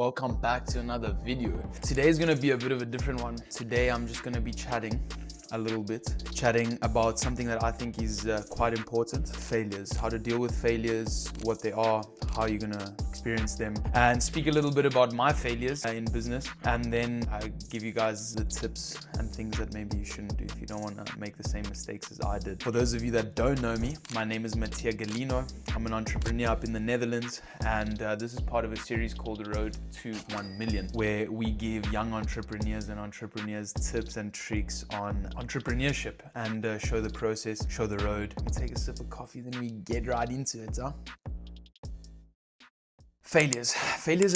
Welcome back to another video. Today is going to be a bit of a different one. Today I'm just going to be chatting a little bit, chatting about something that I think is quite important: failures, how to deal with failures, what they are, how you're going to experience them, and speak a little bit about my failures in business, and then I give you guys the tips and things that maybe you shouldn't do if you don't want to make the same mistakes as I did. For those of you that don't know me, my name is Mattia Galino. I'm an entrepreneur up in the Netherlands, and this is part of a series called The Road to 1 Million, where we give young entrepreneurs tips and tricks on entrepreneurship and show the process, show the road. We take a sip of coffee, then we get right into it, huh? Failures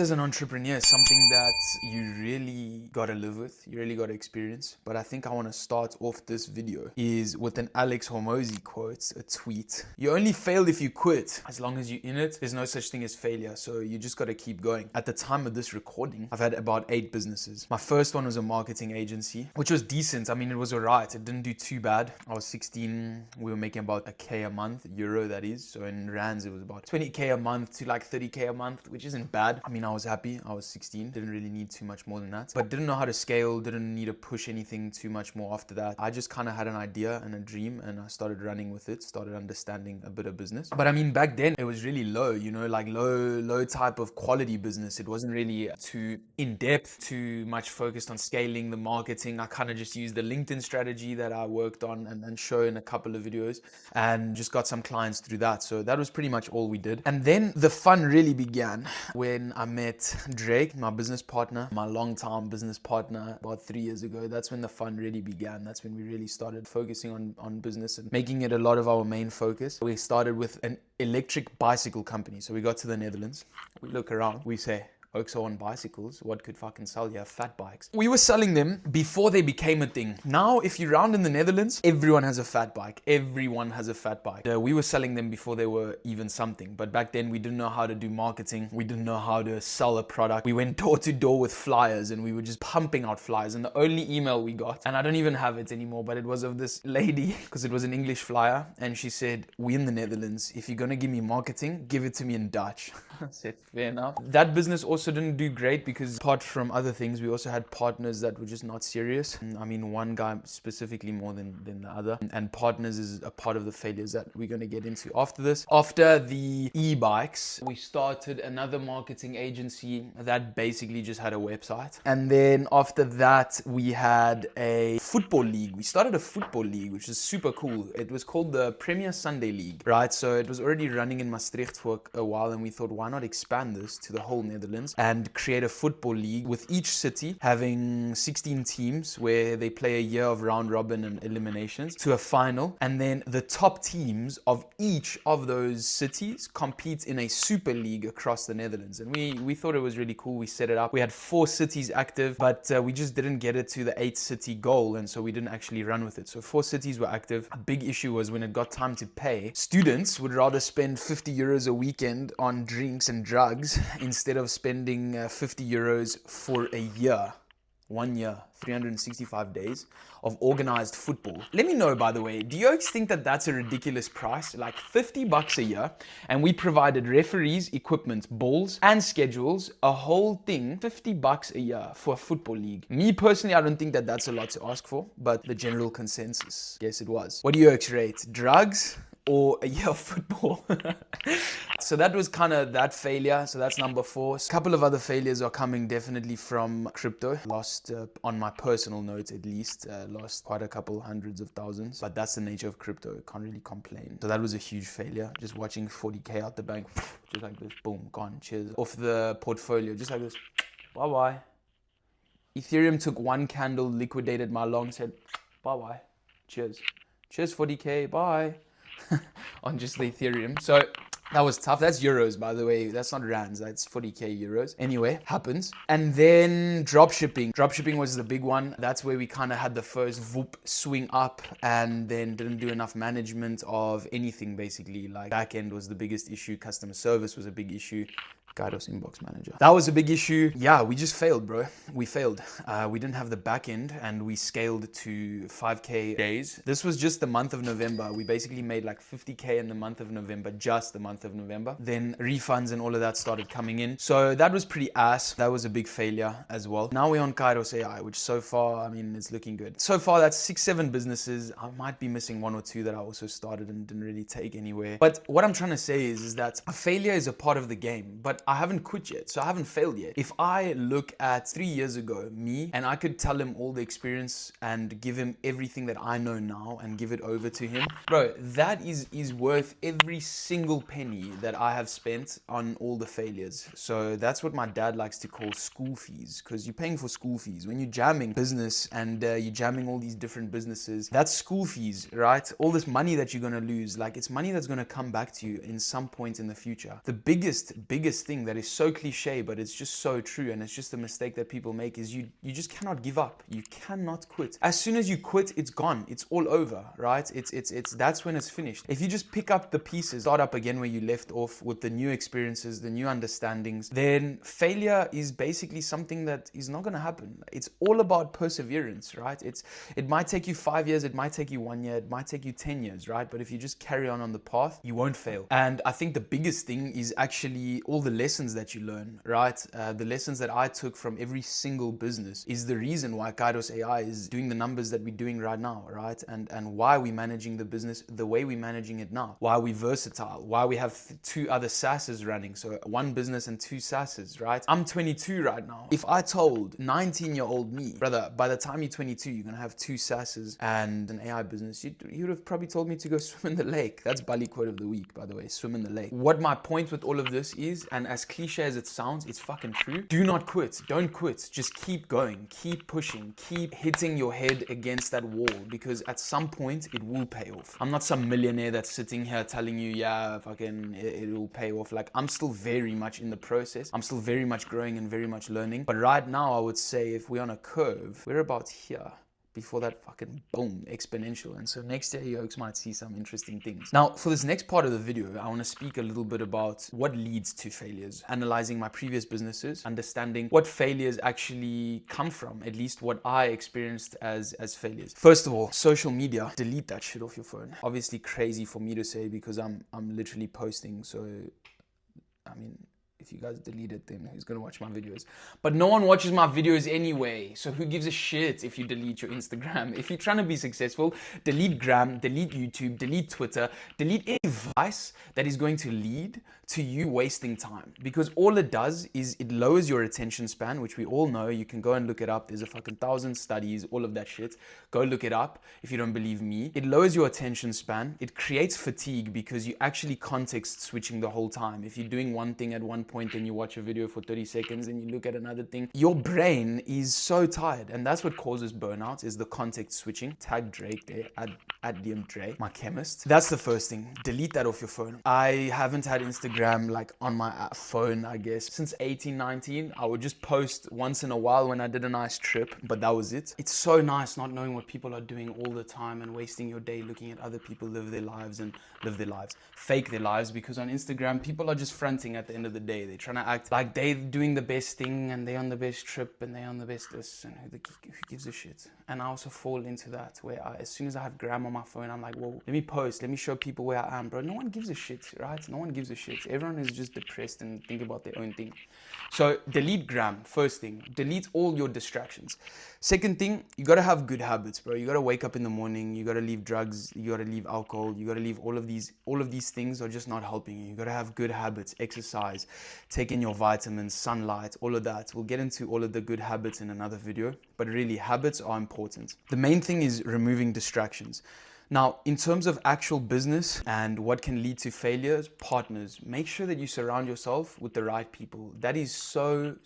as an entrepreneur is something that you really gotta live with, you really gotta experience. But I think I wanna start off this video is with an Alex Hormozy quote, a tweet. You only fail if you quit. As long as you're in it, there's no such thing as failure. So you just gotta keep going. At the time of this recording, I've had about 8 businesses. My first one was a marketing agency, which was decent. I mean, it was alright. It didn't do too bad. I was 16. We were making about a K a month, euro that is. So in rands, it was about 20K a month to like 30K a month, which isn't bad. I mean, I was happy. I was 16. Didn't really need too much more than that. But didn't know how to scale. Didn't need to push anything too much more after that. I just kind of had an idea and a dream, and I started running with it. Started understanding a bit of business. But I mean, back then it was really low. You know, like low type of quality business. It wasn't really too in depth, too much focused on scaling the marketing. I kind of just used the LinkedIn strategy that I worked on and show in a couple of videos, and just got some clients through that. So that was pretty much all we did. And then the fun really began when I met Drake, my business partner, my long-time business partner, about 3 years ago. That's when the fun really began. That's when we really started focusing on business and making it a lot of our main focus. We started with an electric bicycle company. So we got to the Netherlands, we look around, we say, Oaks on bicycles, what could fucking sell you? Fat bikes. We were selling them before they became a thing. Now, if you're around in the Netherlands, everyone has a fat bike. Everyone has a fat bike. We were selling them before they were even something. But back then, we didn't know how to do marketing. We didn't know how to sell a product. We went door to door with flyers, and we were just pumping out flyers. And the only email we got, and I don't even have it anymore, but it was of this lady, because it was an English flyer. And she said, "We in the Netherlands, if you're going to give me marketing, give it to me in Dutch." I said, fair enough. That business also didn't do great because apart from other things, we also had partners that were just not serious. I mean, one guy specifically more than the other. And partners is a part of the failures that we're going to get into after this. After the e-bikes, we started another marketing agency that basically just had a website. And then after that, we had a football league. We started a football league, which is super cool. It was called the Premier Sunday League, right? So it was already running in Maastricht for a while, and we thought, why not expand this to the whole Netherlands and create a football league with each city having 16 teams where they play a year of round robin and eliminations to a final, and then the top teams of each of those cities compete in a super league across the Netherlands. And we thought it was really cool. We set it up. We had 4 cities active, but we just didn't get it to the 8 city goal, and so we didn't actually run with it. So 4 cities were active. A big issue was when it got time to pay, students would rather spend 50 euros a weekend on drinks and drugs instead of spending 50 euros for a year. 1 year, 365 days of organized football. Let me know, by the way, do you guys think that that's a ridiculous price? Like $50 a year, and we provided referees, equipment, balls, and schedules, a whole thing, $50 a year for a football league. Me personally, I don't think that that's a lot to ask for, but the general consensus, yes, it was. What do you guys rate? Drugs or a year of football? So that was kind of that failure. So that's number 4. A couple of other failures are coming definitely from crypto. Lost, on my personal note at least, lost quite a couple hundreds of thousands. But that's the nature of crypto. Can't really complain. So that was a huge failure. Just watching 40K out the bank, just like this, boom, gone, cheers. Off the portfolio, just like this, bye-bye. Ethereum took 1 candle, liquidated my long, said bye-bye, cheers. Cheers 40K, bye. On just the Ethereum. So that was tough. That's euros, by the way. That's not rands. That's 40K euros. Anyway, happens. And then dropshipping. Dropshipping was the big one. That's where we kind of had the first whoop swing up, and then didn't do enough management of anything, basically. Like Backend was the biggest issue. Customer service was a big issue. Khairos inbox manager. That was a big issue. Yeah, we just failed, bro. We failed. We didn't have the back end and we scaled to 5K days. This was just the month of November. We basically made like 50K in the month of November, just the month of November. Then refunds and all of that started coming in. So that was pretty ass. That was a big failure as well. Now we're on Khairos AI, which so far, I mean, it's looking good. So far, that's 6-7 businesses. I might be missing 1 or 2 that I also started and didn't really take anywhere. But what I'm trying to say is that a failure is a part of the game, but I haven't quit yet. So I haven't failed yet. If I look at 3 years ago, me, and I could tell him all the experience and give him everything that I know now and give it over to him, bro, that is worth every single penny that I have spent on all the failures. So that's what my dad likes to call school fees, because you're paying for school fees. When you're jamming business and you're jamming all these different businesses, that's school fees, right? All this money that you're going to lose, like it's money that's going to come back to you in some point in the future. The biggest thing that is so cliche, but it's just so true, and it's just a mistake that people make, is you just cannot give up. You cannot quit. As soon as you quit, it's gone. It's all over, right? It's that's when it's finished. If you just pick up the pieces, start up again where you left off with the new experiences, the new understandings, then failure is basically something that is not going to happen. It's all about perseverance, right? It might take you 5 years, it might take you 1 year, it might take you 10 years, right? But if you just carry on the path, you won't fail. And I think the biggest thing is actually all the lessons that you learn, right? The lessons that I took from every single business is the reason why Khairos AI is doing the numbers that we're doing right now, right? And why we're managing the business the way we're managing it now, why we're versatile, why we have 2 other SaaSes running, so 1 business and 2 SaaSes, right? I'm 22 right now. If I told 19-year-old me, brother, by the time you're 22, you're gonna have 2 SaaSes and an AI business, you would have probably told me to go swim in the lake. That's Bali quote of the week, by the way, swim in the lake. What my point with all of this is, and as cliche as it sounds, it's fucking true. Do not quit. Don't quit. Just keep going. Keep pushing. Keep hitting your head against that wall, because at some point it will pay off. I'm not some millionaire that's sitting here telling you, yeah, fucking it will pay off. Like, I'm still very much in the process. I'm still very much growing and very much learning. But right now, I would say if we're on a curve, we're about here before that fucking boom, exponential. And so next year, you folks might see some interesting things. Now, for this next part of the video, I want to speak a little bit about what leads to failures, analyzing my previous businesses, understanding what failures actually come from, at least what I experienced as failures. First of all, social media, delete that shit off your phone. Obviously crazy for me to say, because I'm literally posting, so I mean, if you guys delete it, then who's gonna watch my videos? But no one watches my videos anyway, so who gives a shit if you delete your Instagram? If you're trying to be successful, delete Gram, delete YouTube, delete Twitter, delete any device that is going to lead to you wasting time. Because all it does is it lowers your attention span, which we all know. You can go and look it up. There's a fucking 1,000 studies, all of that shit. Go look it up if you don't believe me. It lowers your attention span. It creates fatigue because you're actually context switching the whole time. If you're doing one thing at one point and you watch a video for 30 seconds and you look at another thing, your brain is so tired. And that's what causes burnout, is the context switching. Tag Drake there, at DM Dre, my chemist. That's the first thing. Delete that off your phone. I haven't had Instagram like on my phone, I guess, since 18, 19. I would just post once in a while when I did a nice trip, but that was it. It's so nice not knowing what people are doing all the time and wasting your day looking at other people live their lives, fake their lives, because on Instagram, people are just fronting at the end of the day. They're trying to act like they're doing the best thing and they're on the best trip and they're on the best this, and who gives a shit? And I also fall into that where as soon as I have Gram on my phone, I'm like, whoa, let me post, let me show people where I am, bro. No one gives a shit, right? No one gives a shit. Everyone is just depressed and think about their own thing. So delete Gram, first thing. Delete all your distractions. Second thing, you gotta have good habits, bro. You gotta wake up in the morning, you gotta leave drugs, you gotta leave alcohol, you gotta leave all of these things are just not helping you. You gotta have good habits, exercise, take in your vitamins, sunlight, all of that. We'll get into all of the good habits in another video, but really habits are important. The main thing is removing distractions. Now, in terms of actual business and what can lead to failures, partners, make sure that you surround yourself with the right people. That is so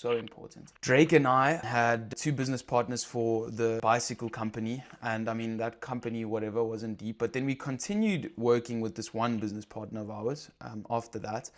important. Drake and I had 2 business partners for the bicycle company. And I mean, that company, whatever, wasn't deep. But then we continued working with this one business partner of ours after that.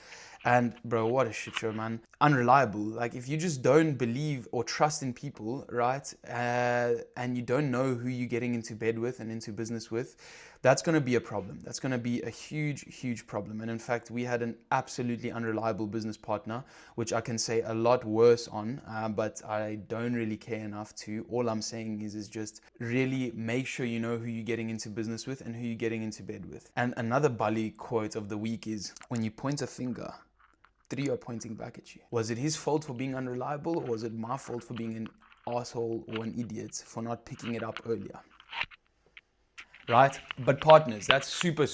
And bro, what a shit show, man. Unreliable. Like, if you just don't believe or trust in people, right? And you don't know who you're getting into bed with and into business with, that's going to be a problem. That's going to be a huge problem. And in fact, we had an absolutely unreliable business partner, which I can say a lot worse on, but I don't really care enough to. All I'm saying is just really make sure you know who you're getting into business with and who you're getting into bed with. And another Bali quote of the week is, when you point a finger, three are pointing back at you. Was it his fault for being unreliable, or was it my fault for being an asshole or an idiot for not picking it up earlier? Right? But partners, that's super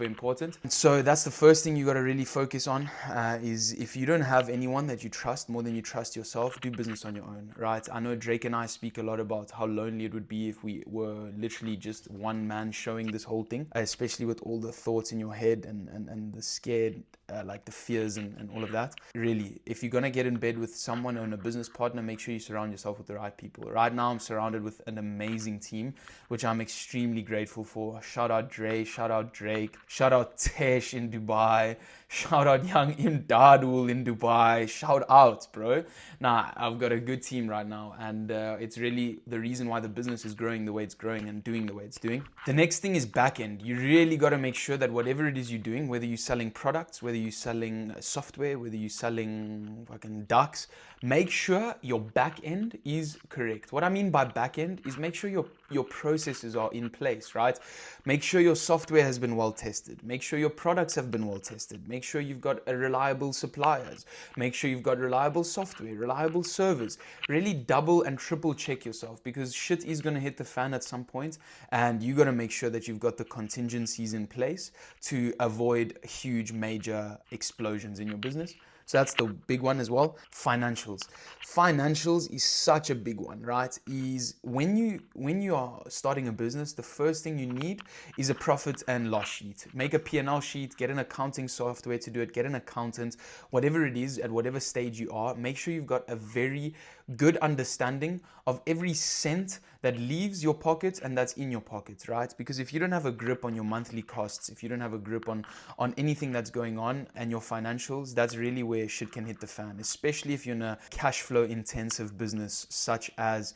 important. So that's the first thing you got to really focus on, is if you don't have anyone that you trust more than you trust yourself, do business on your own, right? I know Drake and I speak a lot about how lonely it would be if we were literally just one man showing this whole thing, especially with all the thoughts in your head and the scared, like the fears and all of that. Really, if you're going to get in bed with someone or a business partner, make sure you surround yourself with the right people. Right now, I'm surrounded with an amazing team, which I'm extremely grateful for. Shout out Dre, shout out Drake, shout out Tesh in Dubai, shout out young Imdadul in Dubai, shout out, bro. Nah, I've got a good team right now, and it's really the reason why the business is growing the way it's growing and doing the way it's doing. The next thing is Backend. You really got to make sure that whatever it is you're doing, whether you're selling products, whether you're selling software, whether you're selling fucking ducks, make sure your backend is correct. What I mean by backend is make sure your processes are in place, right? Make sure your software has been well tested. Make sure your products have been well tested. Make sure you've got a reliable suppliers. Make sure you've got reliable software, reliable servers. Really double and triple check yourself, because shit is going to hit the fan at some point, and you got to make sure that you've got the contingencies in place to avoid huge major explosions in your business. So that's the big one as well. Financials. Financials is such a big one, right? Is when you are starting a business, the first thing you need is a profit and loss sheet. Make a P&L sheet, get an accounting software to do it, get an accountant, whatever it is, at whatever stage you are, make sure you've got a very good understanding of every cent that leaves your pocket and that's in your pocket, right? Because if you don't have a grip on your monthly costs, if you don't have a grip on anything that's going on and your financials, that's really where shit can hit the fan, especially if you're in a cash flow intensive business such as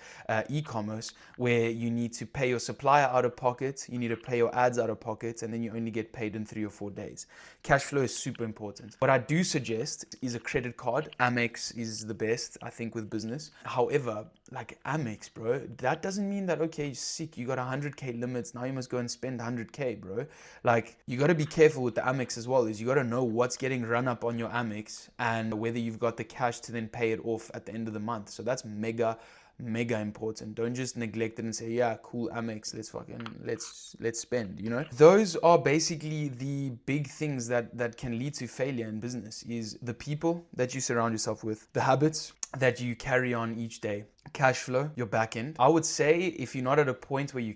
e-commerce, where you need to pay your supplier out of pocket, you need to pay your ads out of pocket, and then you only get paid in 3 or 4 days. Cash flow is super important. What I do suggest is a credit card. Amex is the best, I think, with business. However, like Amex, bro, that doesn't mean that, okay, sick, you got 100K limits, now you must go and spend 100K, bro. Like, you got to be careful with the Amex as well, is you got to know what's getting run up on your Amex and whether you've got the cash to then pay it off at the end of the month. So that's mega important. Don't just neglect it and say, yeah, cool, Amex, let's spend, you know? Those are basically the big things that can lead to failure in business, is the people that you surround yourself with, the habits that you carry on each day, cash flow, your back end. I would say if you're not at a point where you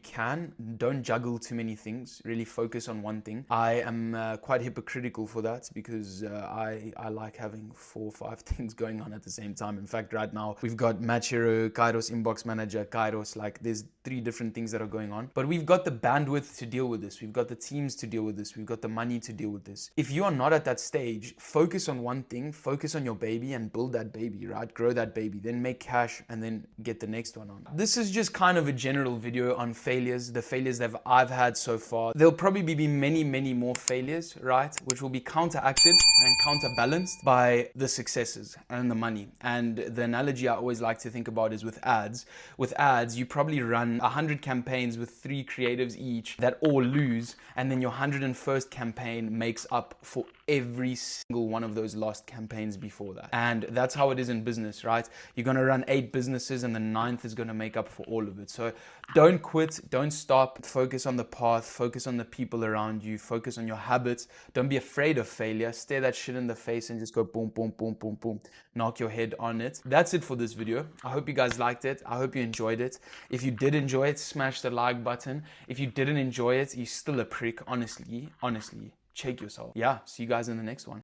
don't juggle too many things, really focus on one thing. I am quite hypocritical for that, because I like having 4 or 5 things going on at the same time. In fact, right now we've got Machiro, Khairos Inbox Manager, Khairos, like there's 3 different things that are going on. But we've got the bandwidth to deal with this. We've got the teams to deal with this. We've got the money to deal with this. If you are not at that stage, focus on one thing, focus on your baby and build that baby, right? Grow that baby, then make cash, and then get the next one on. This is just kind of a general video on failures, the failures that I've had so far. There'll probably be many more failures, right? Which will be counteracted and counterbalanced by the successes and the money. And the analogy I always like to think about is with ads. With ads, you probably run 100 campaigns with 3 creatives each that all lose, and then your 101st campaign makes up for every single one of those lost campaigns before that. And that's how it is in business, right? You're going to run 8 businesses and the 9th is going to make up for all of it. So don't quit, don't stop, focus on the path, focus on the people around you, focus on your habits. Don't be afraid of failure. Stare that shit in the face and just go boom, boom, boom, boom, boom. Knock your head on it. That's it for this video. I hope you guys liked it. I hope you enjoyed it. If you did enjoy it, smash the like button. If you didn't enjoy it, you're still a prick, honestly. Check yourself. Yeah, see you guys in the next one.